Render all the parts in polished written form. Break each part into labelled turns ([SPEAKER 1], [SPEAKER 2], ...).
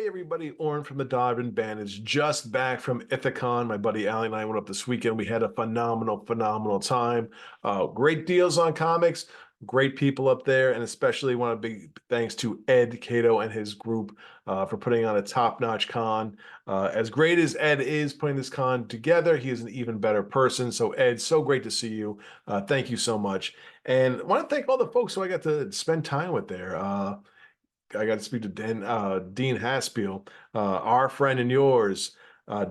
[SPEAKER 1] Hey everybody, Oren from the Diving Band is just back from Ithacon. My buddy Ali and I went up this weekend. We had a phenomenal time. Great deals on comics, great people up there, and especially want a big thanks to Ed Cato and his group for putting on a top-notch con. As great as Ed is putting this con together, he is an even better person. So Ed, so great to see you. Thank you so much. And I want to thank all the folks who I got to spend time with there. I got to speak to Dean Haspiel, our friend and yours,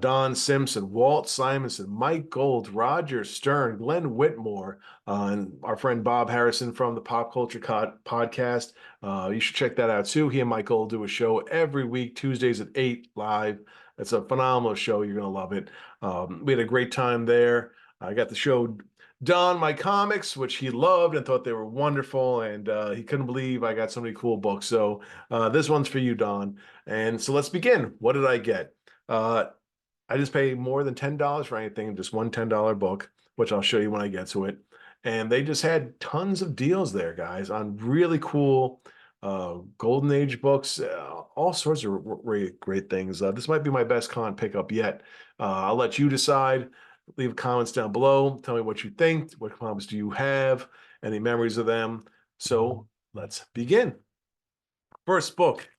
[SPEAKER 1] Don Simpson, Walt Simonson, Mike Gold, Roger Stern, Glenn Whitmore, and our friend Bob Harrison from the Pop Culture Podcast. You should check that out too. He and Mike Gold do a show every week, Tuesdays at 8 live. It's a phenomenal show. You're going to love it. We had a great time there. I got the show Don my comics, which he loved and thought they were wonderful, and he couldn't believe I got so many cool books. So this one's for you, Don. And so let's begin. What did I get? I just pay more than $10 for anything, just one $10 book, which I'll show you when I get to it. And they just had tons of deals there, guys, on really cool Golden Age books, all sorts of great things. This might be my best con pickup yet. I'll let you decide. Leave comments down below. Tell me what you think. What comics do you have? Any memories of them? So let's begin. First book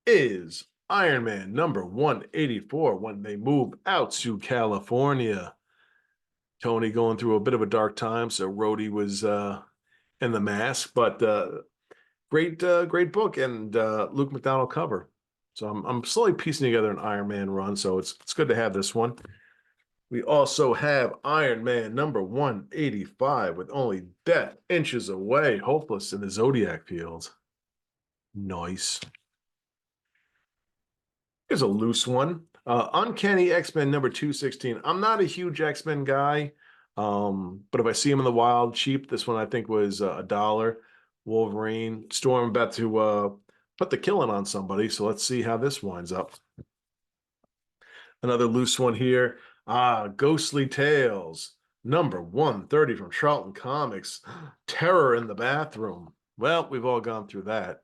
[SPEAKER 1] is Iron Man number 184 when they move out to California. Tony going through a bit of a dark time, so Rhodey was in the mask, but great book, and Luke McDonald cover. So I'm slowly piecing together an Iron Man run, so it's good to have this one. We also have Iron Man number 185 with only death inches away, hopeless in the Zodiac field. Nice. Here's a loose one. Uncanny X-Men number 216. I'm not a huge X-Men guy, but if I see him in the wild cheap, this one I think was $1. Wolverine. Storm about to put the killing on somebody, so let's see how this winds up. Another loose one here. Ghostly Tales, number 130 from Charlton Comics. Terror in the Bathroom. Well, we've all gone through that.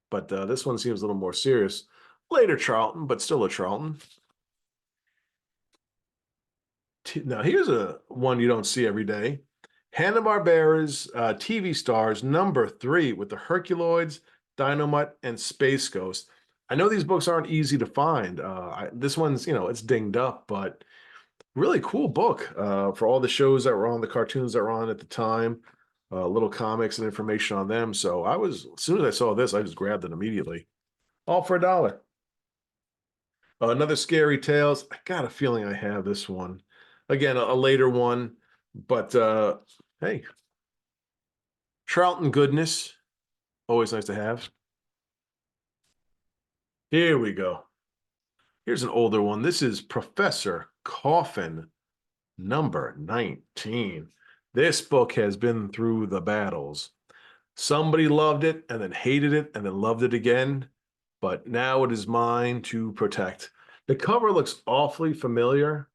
[SPEAKER 1] But this one seems a little more serious. Later Charlton, but still a Charlton. Now, here's a one you don't see every day. Hanna-Barbera's TV Stars, number 3, with the Herculoids, Dynamite, and Space Ghost. I know these books aren't easy to find. This one's, it's dinged up, but really cool book for all the shows that were on, the cartoons that were on at the time, little comics and information on them. So as soon as I saw this, I just grabbed it immediately. All for $1. Another Scary Tales. I got a feeling I have this one. Again, a later one, but hey, Charlton goodness. Always nice to have. Here we go. Here's an older one. This is Professor Coffin, number 19. This book has been through the battles. Somebody loved it and then hated it and then loved it again, but now it is mine to protect. The cover looks awfully familiar.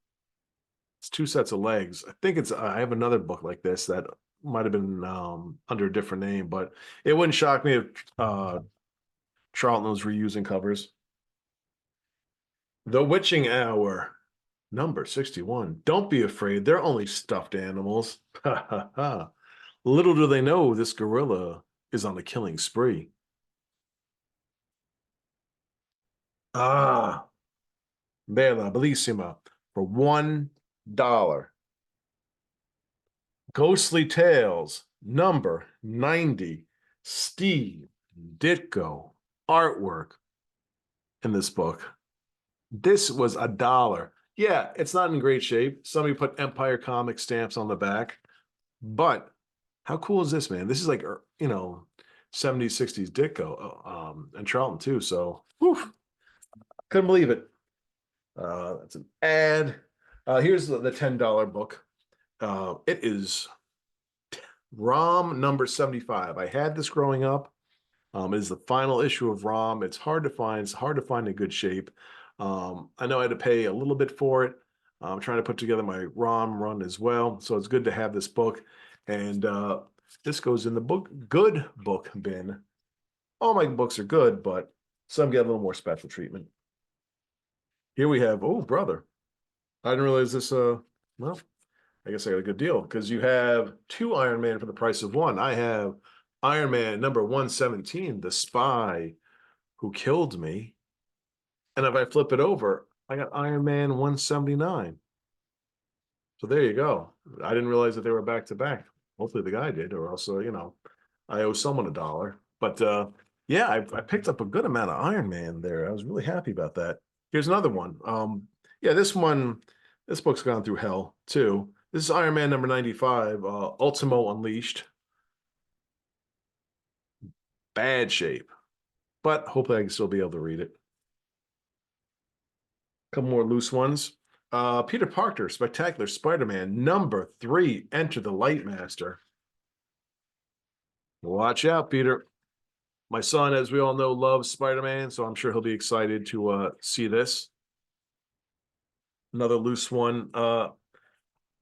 [SPEAKER 1] It's 2 sets of legs. I think I have another book like this that might have been under a different name, but it wouldn't shock me if Charlton was reusing covers. The Witching Hour, number 61. Don't be afraid. They're only stuffed animals. Ha ha ha. Little do they know this gorilla is on a killing spree. Bella Bellissima for $1. Ghostly Tales, number 90. Steve Ditko artwork in this book. This was $1. Yeah, it's not in great shape. Somebody put Empire Comics stamps on the back. But how cool is this, man? This is like, 70s, 60s Ditko and Charlton too. So, whew, couldn't believe it. That's an ad. Here's the $10 book. It is ROM number 75. I had this growing up. It is the final issue of ROM. It's hard to find. It's hard to find in good shape. I know I had to pay a little bit for it. I'm trying to put together my ROM run as well. So it's good to have this book. And this goes in the good book bin. All my books are good, but Some get a little more special treatment. Here we have, oh, brother. I didn't realize this, well, I guess I got a good deal because you have two Iron Man for the price of one. I have Iron Man number 117, the spy who killed me. And if I flip it over, I got Iron Man 179. So there you go. I didn't realize that they were back to back. Hopefully the guy did, or else, I owe someone a dollar. But yeah, I picked up a good amount of Iron Man there. I was really happy about that. Here's another one. Yeah, this book's gone through hell too. This is Iron Man number 95, Ultimo Unleashed. Bad shape, but hopefully I can still be able to read it. A couple more loose ones. Peter Parker, Spectacular Spider-Man, number 3, Enter the Light Master. Watch out, Peter. My son, as we all know, loves Spider-Man, so I'm sure he'll be excited to see this. Another loose one.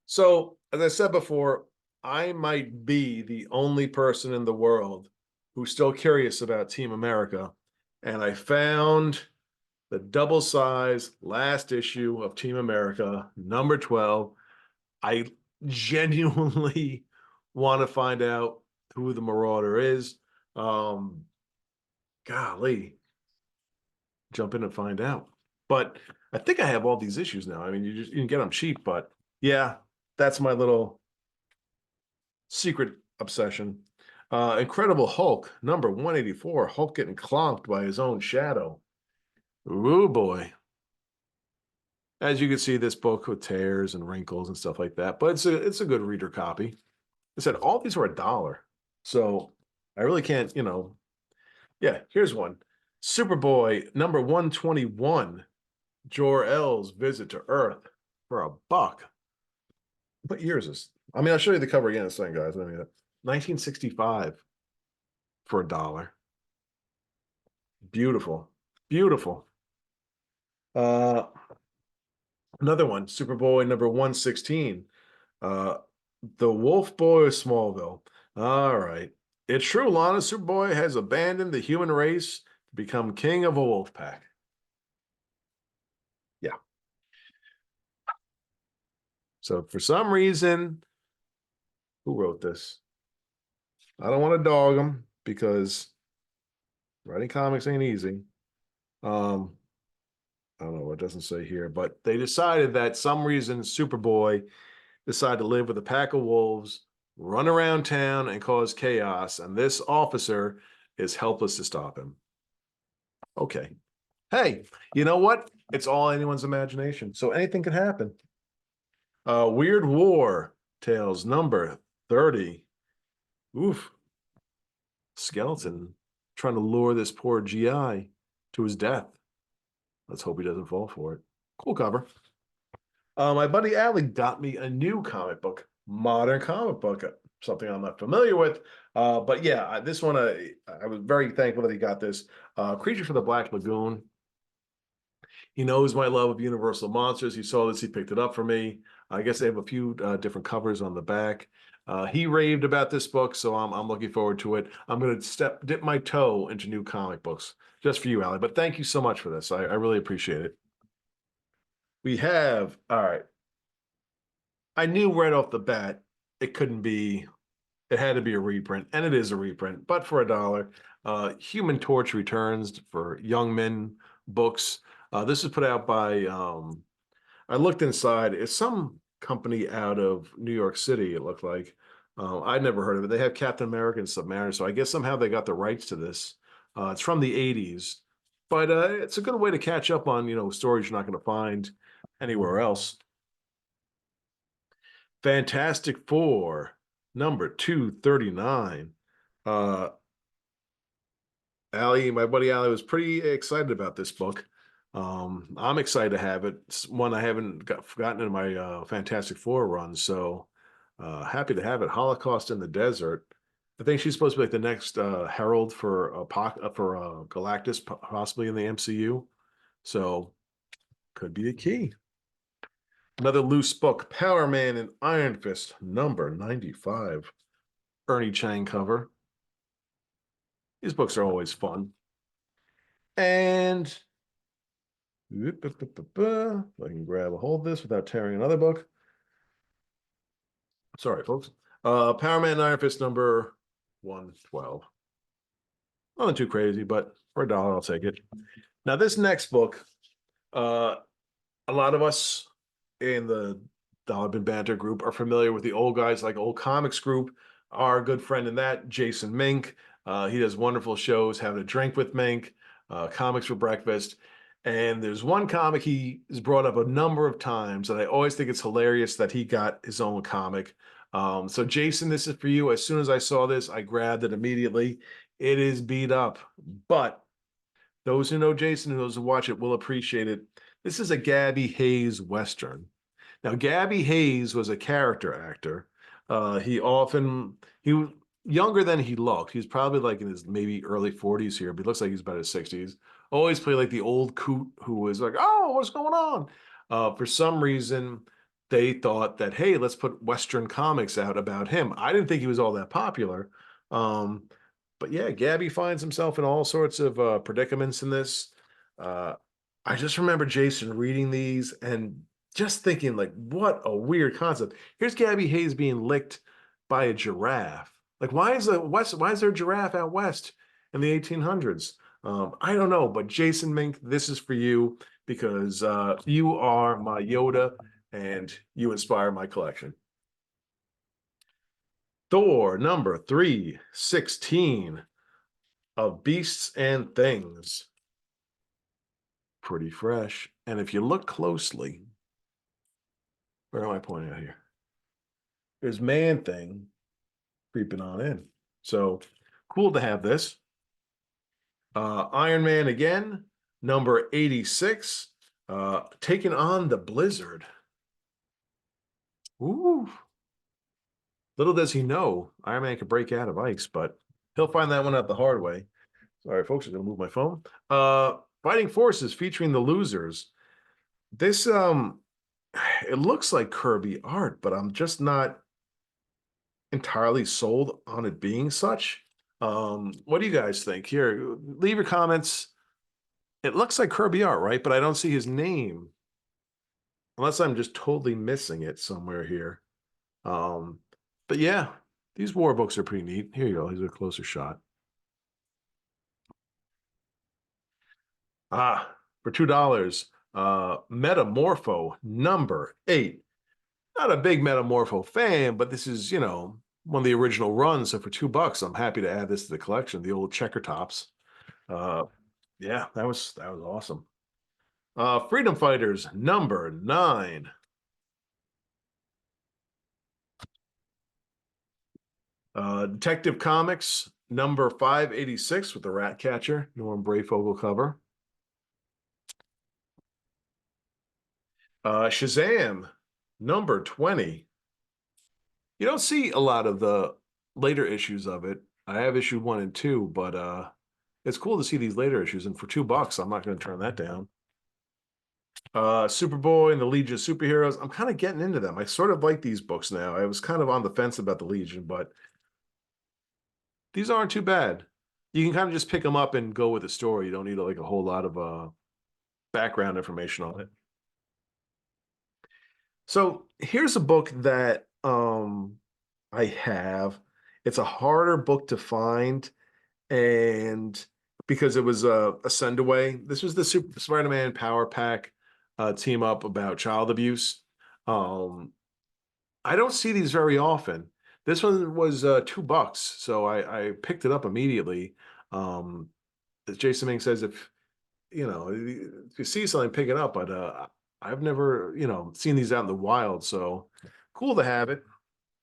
[SPEAKER 1] So, as I said before, I might be the only person in the world who's still curious about Team America. And I found the double size last issue of Team America, number 12. I genuinely want to find out who the Marauder is. Golly, jump in and find out. But I think I have all these issues now. I mean, you can get them cheap, but yeah, that's my little secret obsession. Incredible Hulk, number 184. Hulk getting clonked by his own shadow. Ooh, boy. As you can see, this book with tears and wrinkles and stuff like that, but it's a good reader copy. I said all these were $1, so I really can't, Yeah, here's one. Superboy number 121. Jor-El's visit to Earth for $1. What year is this? I mean, I'll show you the cover again in a second, guys. I mean, 1965 for $1. Beautiful, beautiful. Another one, Superboy number 116. The Wolf Boy of Smallville. All right. It's true, Lana. Superboy has abandoned the human race to become king of a wolf pack. Yeah. So for some reason, who wrote this? I don't want to dog them because writing comics ain't easy. I don't know what it doesn't say here, but they decided that some reason Superboy decided to live with a pack of wolves, run around town and cause chaos, and this officer is helpless to stop him. Okay. Hey, you know what? It's all anyone's imagination, so anything can happen. Weird War Tales number 30. Oof. Skeleton trying to lure this poor GI to his death. Let's hope he doesn't fall for it. Cool cover. My buddy Allie got me a new comic book, modern comic book, something I'm not familiar with. But yeah, this one, I was very thankful that he got this. Creature from the Black Lagoon. He knows my love of Universal Monsters. He saw this, he picked it up for me. I guess they have a few different covers on the back. He raved about this book, so I'm looking forward to it. I'm going to dip my toe into new comic books just for you, Allie. But thank you so much for this. I really appreciate it. We have, all right. I knew right off the bat it couldn't be, it had to be a reprint, and it is a reprint, but for $1. Human Torch returns for Young Men books. This is put out by, I looked inside, it's some company out of New York City, it looked like. I'd never heard of it. They have Captain America and Submariner, so I guess somehow they got the rights to this. It's from the 80s, but it's a good way to catch up on, stories you're not going to find anywhere else. Fantastic Four, number 239. Allie, my buddy Allie was pretty excited about this book. I'm excited to have it. It's one I haven't gotten in my Fantastic Four run, so happy to have it. Holocaust in the Desert. I think she's supposed to be like the next herald for Galactus, possibly in the MCU. So could be a key. Another loose book, Power Man and Iron Fist, number 95. Ernie Chang cover. These books are always fun. And if I can grab a hold of this without tearing another book. Sorry, folks. Power Man Iron Fist number 112. Nothing too crazy, but for $1, I'll take it. Now, this next book, uh, a lot of us in the Dollar Bin Banter group are familiar with the old guys like Old Comics Group. Our good friend in that, Jason Mink. He does wonderful shows, Having a Drink with Mink, Comics for Breakfast. And there's one comic he has brought up a number of times, and I always think it's hilarious that he got his own comic. So, Jason, this is for you. As soon as I saw this, I grabbed it immediately. It is beat up, but those who know Jason and those who watch it will appreciate it. This is a Gabby Hayes Western. Now, Gabby Hayes was a character actor. He was younger than he looked. He's probably like in his maybe early 40s here, but he looks like he's about his 60s. Always played like the old coot who was like, oh, what's going on? For some reason, they thought that, hey, let's put Western comics out about him. I didn't think he was all that popular. Um, but yeah, Gabby finds himself in all sorts of predicaments in this. Uh, I just remember Jason reading these and just thinking, like, what a weird concept. Here's Gabby Hayes being licked by a giraffe. Like, why is there a giraffe out west in the 1800s? I don't know, but Jason Mink, this is for you because you are my Yoda and you inspire my collection. Thor number 316 of Beasts and Things. Pretty fresh. And if you look closely, where am I pointing out here? There's Man Thing creeping on in. So cool to have this. Iron Man again, number 86, taking on the Blizzard. Ooh. Little does he know, Iron Man can break out of ice, but he'll find that one out the hard way. Sorry, folks, I'm going to move my phone. Fighting Forces featuring the Losers. This, it looks like Kirby art, but I'm just not entirely sold on it being such. What do you guys think? Here, leave your comments. It looks like Kirby art, right? But I don't see his name. Unless I'm just totally missing it somewhere here. Um, but yeah, these war books are pretty neat. Here you go. Here's a closer shot. For $2, Metamorpho number 8. Not a big Metamorpho fan, but this is, one of the original runs. So for $2, I'm happy to add this to the collection. The old checker tops. Yeah, that was awesome. Freedom Fighters number 9. Detective Comics number 586 with the Rat Catcher, Norm Brayfogle cover. Shazam number 20. You don't see a lot of the later issues of it. I have issue 1 and 2, but it's cool to see these later issues. And for $2, I'm not going to turn that down. Superboy and the Legion of Superheroes. I'm kind of getting into them. I sort of like these books now. I was kind of on the fence about the Legion, but these aren't too bad. You can kind of just pick them up and go with the story. You don't need like a whole lot of background information on it. So here's a book that I have. It's a harder book to find, and because it was a send away. This was the Super Spider-Man Power Pack team up about child abuse. I don't see these very often. This one was $2, so I picked it up immediately. As Jason Ming says, if you see something, pick it up. But I've never seen these out in the wild, so cool to have it.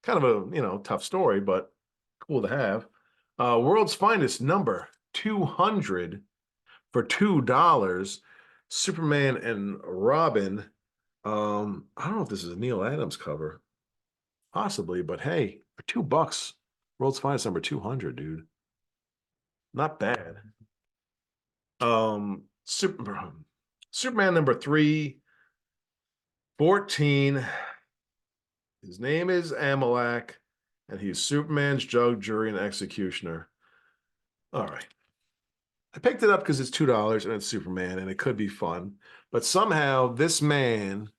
[SPEAKER 1] Kind of a tough story, but cool to have. World's Finest number 200 for $2. Superman and Robin. I don't know if this is a Neil Adams cover. Possibly, but hey, for $2, World's Finest number 200, dude. Not bad. Superman number 314. His name is Amalek, and he's Superman's judge, jury, and executioner. All right. I picked it up because it's $2 and it's Superman and it could be fun. But somehow this man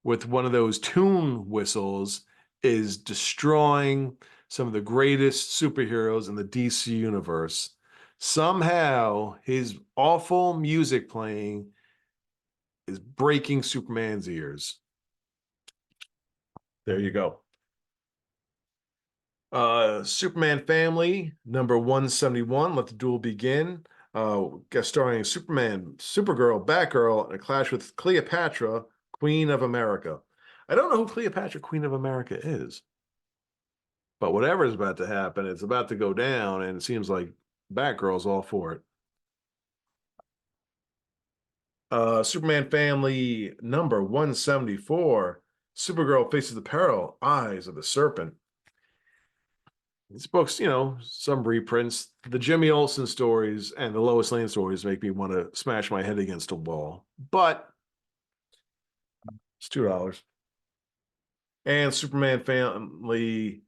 [SPEAKER 1] with one of those tune whistles is destroying some of the greatest superheroes in the DC universe. Somehow his awful music playing is breaking Superman's ears. There you go. Superman Family, number 171. Let the duel begin. Guest starring Superman, Supergirl, Batgirl, and a clash with Cleopatra, Queen of America. I don't know who Cleopatra, Queen of America is, but whatever is about to happen, it's about to go down, and it seems like Batgirl's all for it. Superman Family, number 174. Supergirl faces the peril, Eyes of the Serpent. These books, some reprints. The Jimmy Olsen stories and the Lois Lane stories make me want to smash my head against a wall, but it's $2. And Superman Family,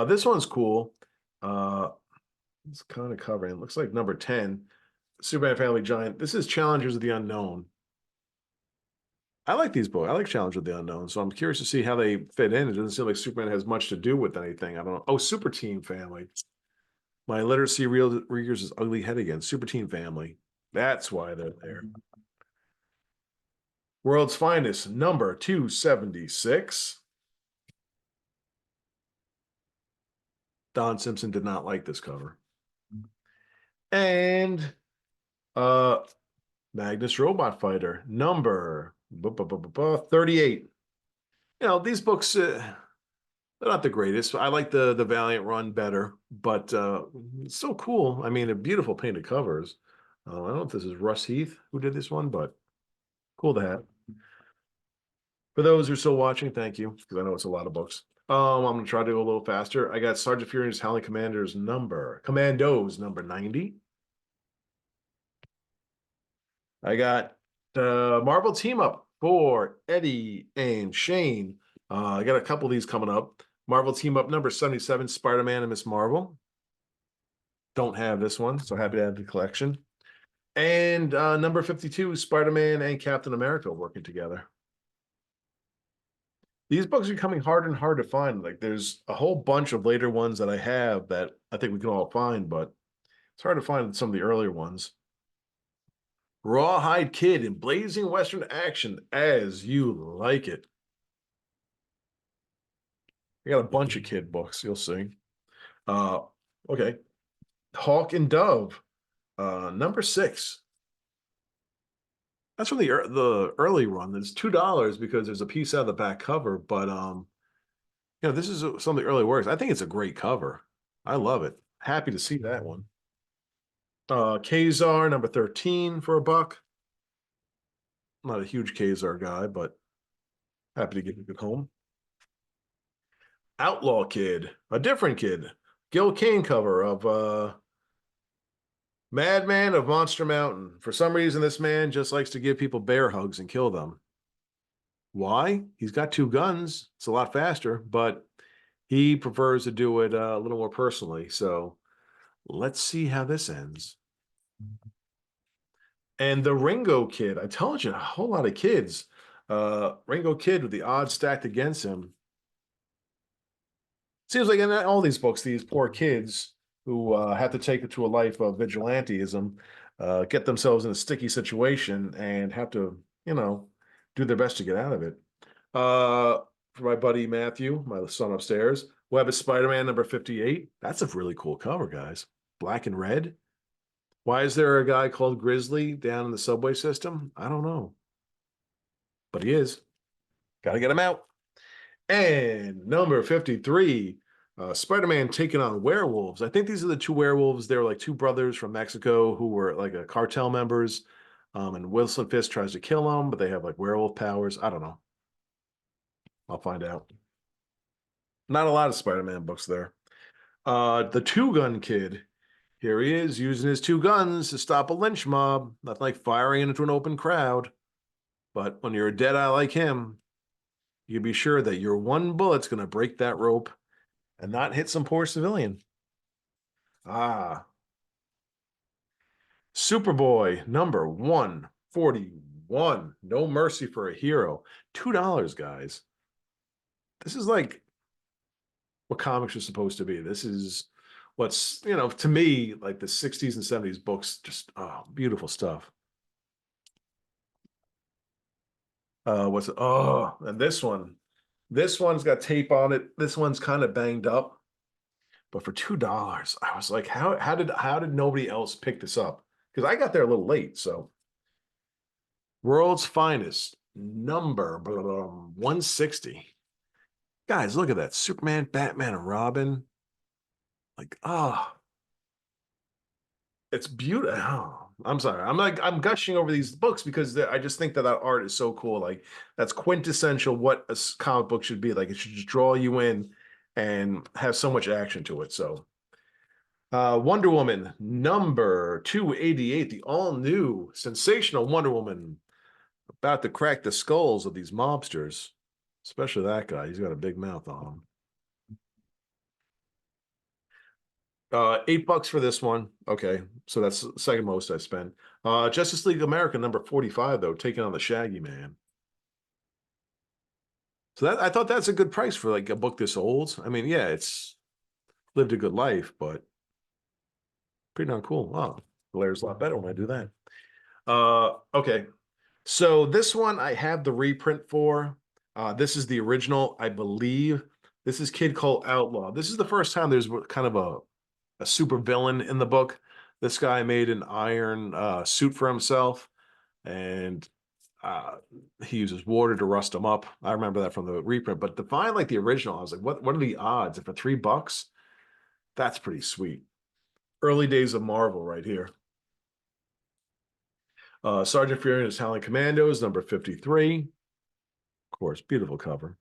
[SPEAKER 1] this one's cool. It's kind of covering. It looks like number 10, Superman Family Giant. This is Challengers of the Unknown. I like these books. I like Challengers of the Unknown, so I'm curious to see how they fit in. It doesn't seem like Superman has much to do with anything. I don't know. Oh, Super Team Family. My literacy rears his ugly head again. Super Team Family. That's why they're there. World's Finest, number 276. Don Simpson did not like this cover. And Magnus Robot Fighter, number 38. These books, they're not the greatest. I like the Valiant run better, but it's so cool. I mean, they're beautiful painted covers. I don't know if this is Russ Heath who did this one, but cool to have. For those who are still watching, thank you, because I know it's a lot of books. I'm going to try to go a little faster. I got Sergeant Furion's Howling Commandos number 90. I got the Marvel Team Up for Eddie and Shane. I got a couple of these coming up. Marvel Team Up number 77, Spider-Man and Miss Marvel. Don't have this one, so happy to have the collection. And number 52, Spider-Man and Captain America working together. These books are becoming harder and harder to find. Like there's a whole bunch of later ones that I have that I think we can all find, but it's hard to find some of the earlier ones. Rawhide Kid in blazing Western action as you like it. I got a bunch of kid books, you'll see. Okay. Hawk and Dove, number 6. That's from the early run. It's $2 because there's a piece out of the back cover, but this is some of the early works. I think it's a great cover. I love it. Happy to see that one. Kazar, number 13 for $1. I'm not a huge Kazar guy, but happy to get it home. Outlaw Kid, a different kid. Gil Kane cover of Madman of Monster Mountain. For some reason, this man just likes to give people bear hugs and kill them. Why? He's got 2 guns. It's a lot faster, but he prefers to do it a little more personally. So let's see how this ends. And the Ringo Kid. I told you, a whole lot of kids. Ringo Kid with the odds stacked against him. Seems like in all these books, these poor kids who have to take it to a life of vigilantism, get themselves in a sticky situation and have to, do their best to get out of it. For my buddy Matthew, my son upstairs, Web of Spider-Man number 58. That's a really cool cover, guys. Black and red. Why is there a guy called Grizzly down in the subway system? I don't know. But he is. Got to get him out. And number 53, Spider-Man taking on werewolves. I think these are the 2 werewolves. They were like 2 brothers from Mexico who were like a cartel members. And Wilson Fisk tries to kill them, but they have like werewolf powers. I don't know. I'll find out. Not a lot of Spider-Man books there. The 2-gun kid. Here he is using his 2 guns to stop a lynch mob. Not like firing into an open crowd. But when you're a dead eye like him, you can be sure that your 1 bullet's going to break that rope and not hit some poor civilian. Superboy number 141. No mercy for a hero. $2, guys. This is like what comics are supposed to be. This is what's, to me, like the 60s and 70s books, just beautiful stuff. And this one's got tape on it. This one's kind of banged up, but for $2, I was like, how did nobody else pick this up? Because I got there a little late. So World's Finest, number 160. Guys, look at that. Superman, Batman, and Robin. Like, it's beautiful. Oh, I'm sorry. I'm gushing over these books because I just think that art is so cool. Like, that's quintessential what a comic book should be. Like, it should just draw you in and have so much action to it. So, Wonder Woman number 288, the all new sensational Wonder Woman, about to crack the skulls of these mobsters, especially that guy. He's got a big mouth on him. $8 for this one. Okay, so that's the second most I spent. Justice League America number 45, though, taking on the Shaggy Man. So that I thought that's a good price for like a book this old. I mean, yeah, it's lived a good life, but pretty darn cool. Wow, Blair's a lot better when I do that. Okay. So this one I have the reprint for. This is the original, I believe. This is Kid Called Outlaw. This is the first time there's kind of a super villain in the book. This guy made an iron suit for himself, and he uses water to rust him up. I remember that from the reprint. But to find like the original, I was like, what are the odds? And for $3, that's pretty sweet. Early days of Marvel right here. Sergeant Fury and his Howling Commandos, number 53. Of course, beautiful cover.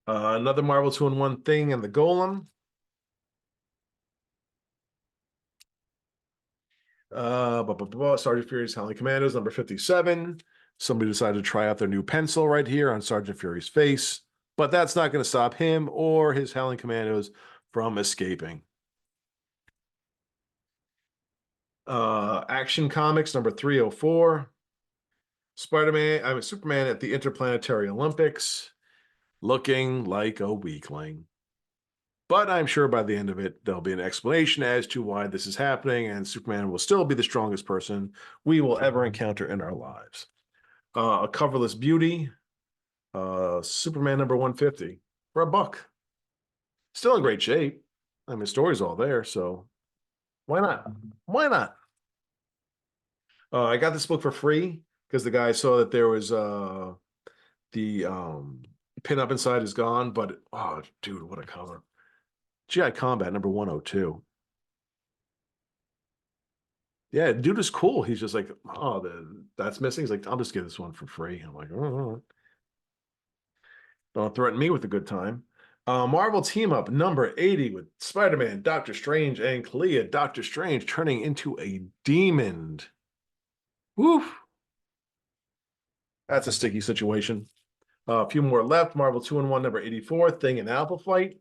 [SPEAKER 1] Another Marvel 2-in-1 thing and the Golem. Sergeant Fury's Howling Commandos, number 57. Somebody decided to try out their new pencil right here on Sergeant Fury's face, but that's not going to stop him or his Howling Commandos from escaping. Action Comics, number 304. Superman at the Interplanetary Olympics, looking like a weakling. But I'm sure by the end of it, there'll be an explanation as to why this is happening, and Superman will still be the strongest person we will ever encounter in our lives. A coverless beauty, Superman number 150 for $1. Still in great shape. I mean, the story's all there, so why not? Why not? I got this book for free because the guy saw that there was the pinup inside is gone, but oh, dude, what a cover! GI Combat number 102. Yeah, dude is cool. He's just like, that's missing. He's like, I'll just give this one for free. I'm like, oh, don't threaten me with a good time. Marvel Team Up number 80 with Spider-Man, Doctor Strange, and Clea. Doctor Strange turning into a demon. Woof. That's a sticky situation. A few more left. Marvel 2-in-1 number 84, Thing and Alpha Flight.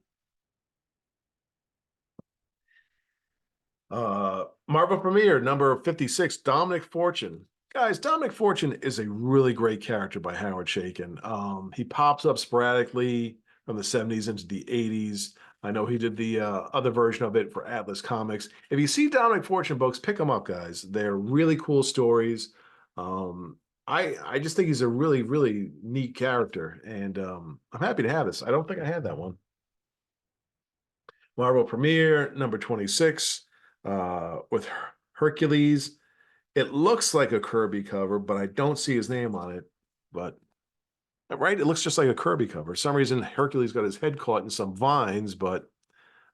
[SPEAKER 1] Marvel Premiere number 56, Dominic Fortune. Guys, Dominic Fortune is a really great character by Howard Chaykin. He pops up sporadically from the 70s into the 80s. I know he did the other version of it for Atlas Comics. If you see Dominic Fortune books, pick them up, guys. They're really cool stories. I just think he's a really, really neat character, and I'm happy to have this. I don't think I had that one. Marvel Premiere number 26 with Hercules. It looks like a Kirby cover, but I don't see his name on it. But right, it looks just like a Kirby cover. For some reason, Hercules got his head caught in some vines, but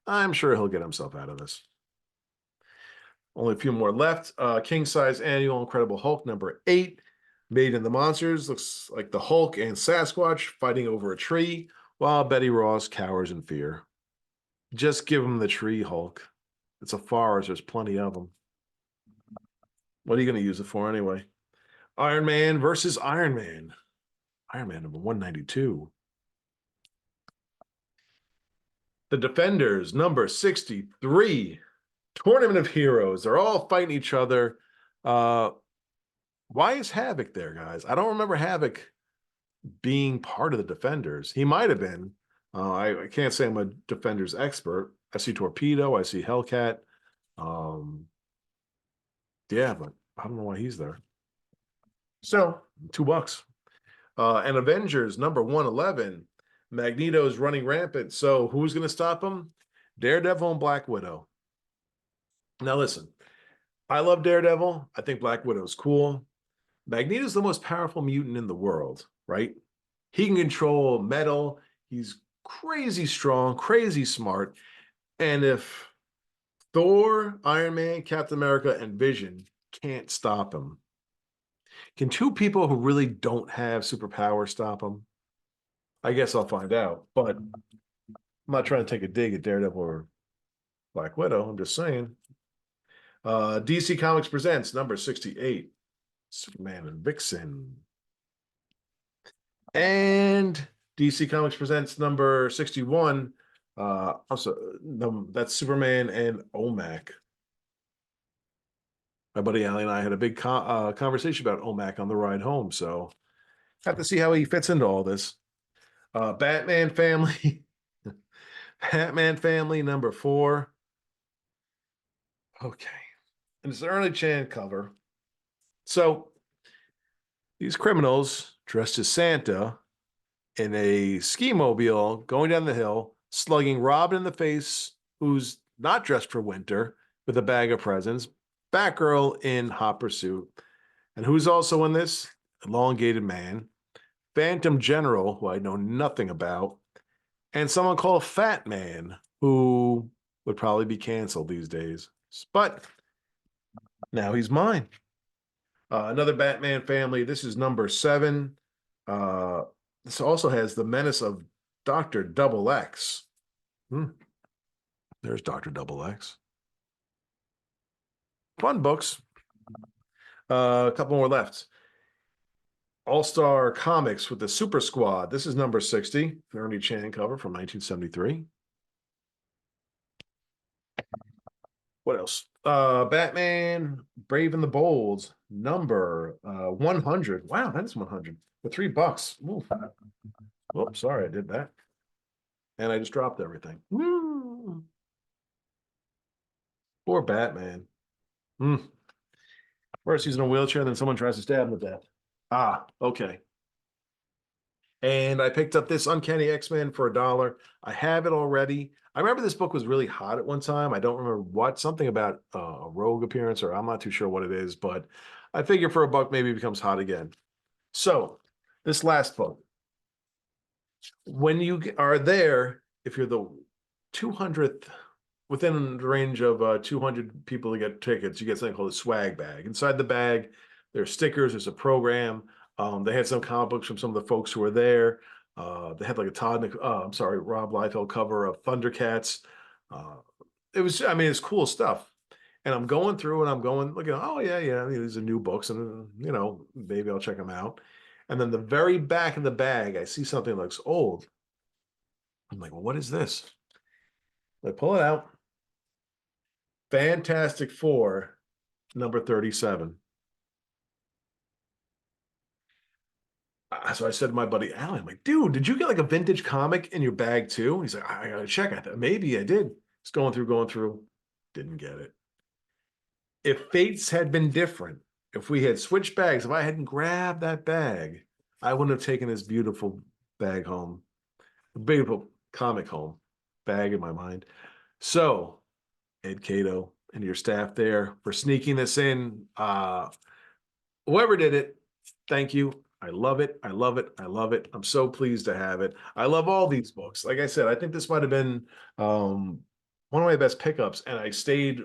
[SPEAKER 1] I'm sure he'll get himself out of this. Only a few more left. King Size Annual Incredible Hulk number 8. Made in the Monsters. Looks like the Hulk and Sasquatch fighting over a tree while Betty Ross cowers in fear. Just give him the tree, Hulk. It's a forest. There's plenty of them. What are you going to use it for anyway? Iron Man versus Iron Man. Iron Man number 192. The Defenders number 63. Tournament of Heroes. They're all fighting each other. Uh, why is Havoc there, guys? I don't remember Havoc being part of the Defenders. He might have been. I can't say I'm a Defenders expert. I see Torpedo. I see Hellcat. Um, yeah, but I don't know why he's there. So $2. And Avengers number 111. Magneto's running rampant. So who's going to stop him? Daredevil and Black Widow. Now listen, I love Daredevil. I think Black Widow's cool. Magneto's the most powerful mutant in the world, right? He can control metal. He's crazy strong, crazy smart. And if Thor, Iron Man, Captain America, and Vision can't stop him, can two people who really don't have superpowers stop him? I guess I'll find out. But I'm not trying to take a dig at Daredevil or Black Widow. I'm just saying. DC Comics presents number 68, Superman and Vixen. And DC Comics presents number 61. That's Superman and OMAC. My buddy Allie and I had a big conversation about OMAC on the ride home, so have to see how he fits into all this. Batman Family, Batman Family number 4. Okay, and it's an Early Chan cover. So these criminals dressed as Santa in a ski mobile going down the hill, slugging Robin in the face, who's not dressed for winter, with a bag of presents, Batgirl in hot pursuit. And who's also in this? Elongated Man, Phantom General, who I know nothing about, and someone called Fat Man, who would probably be canceled these days. But now he's mine. Another Batman Family. This is number 7. This also has the menace of Dr. Double X. There's Dr. Double X. Fun books. A couple more left. All-Star Comics with the Super Squad. This is number 60. Ernie Chan cover from 1973. What else? Batman Brave and the Bold, number 100. Wow, that's 100 for $3. Ooh. Oh, sorry, I did that. And I just dropped everything. Woo. Poor Batman. First he's in a wheelchair, then someone tries to stab him to death. Ah, okay. And I picked up this Uncanny X-Men for $1. I have it already. I remember this book was really hot at one time. I don't remember what, something about a rogue appearance, or I'm not too sure what it is, but I figure for $1 maybe it becomes hot again. So this last book, when you are there, if you're the 200th, within the range of 200 people to get tickets, you get something called a swag bag. Inside the bag, there's stickers, there's a program. They had some comic books from some of the folks who were there. They had like a Rob Liefeld cover of Thundercats. It's cool stuff. And I'm going through and I'm going, looking, oh, yeah. These are new books and, maybe I'll check them out. And then the very back of the bag, I see something that looks old. I'm like, well, what is this? I pull it out. Fantastic Four, number 37. So I said to my buddy Alan, I'm like, dude, did you get like a vintage comic in your bag too? He's like, I gotta check. I thought maybe I did. It's going through, didn't get it. If fates had been different, if we had switched bags, if I hadn't grabbed that bag, I wouldn't have taken this beautiful bag home, a beautiful comic home bag in my mind. So, Ed Cato and your staff there for sneaking this in. Whoever did it, thank you. I love it. I love it. I love it. I'm so pleased to have it. I love all these books. Like I said, I think this might have been one of my best pickups, and I stayed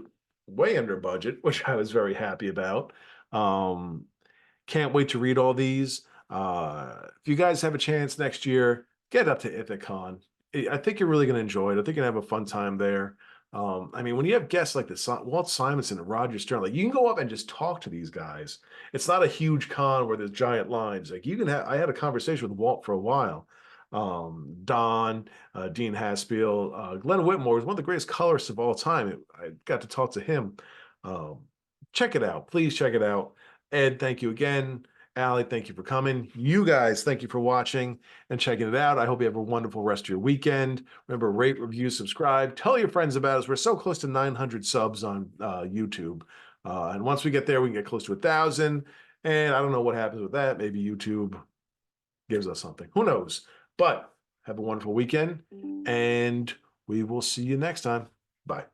[SPEAKER 1] way under budget, which I was very happy about. Can't wait to read all these. If you guys have a chance next year, get up to Ithacon. I think you're really going to enjoy it. I think you're going to have a fun time there. When you have guests like this, Walt Simonson and Roger Stern, like you can go up and just talk to these guys. It's not a huge con where there's giant lines. Like you can have, I had a conversation with Walt for a while. Don, Dean Haspiel, Glenn Whitmore is one of the greatest colorists of all time. I got to talk to him. Um, check it out. Please check it out. Ed, thank you again. Allie, thank you for coming. You guys, thank you for watching and checking it out. I hope you have a wonderful rest of your weekend. Remember, rate, review, subscribe. Tell your friends about us. We're so close to 900 subs on YouTube. And once we get there, we can get close to 1,000. And I don't know what happens with that. Maybe YouTube gives us something. Who knows? But have a wonderful weekend, and we will see you next time. Bye.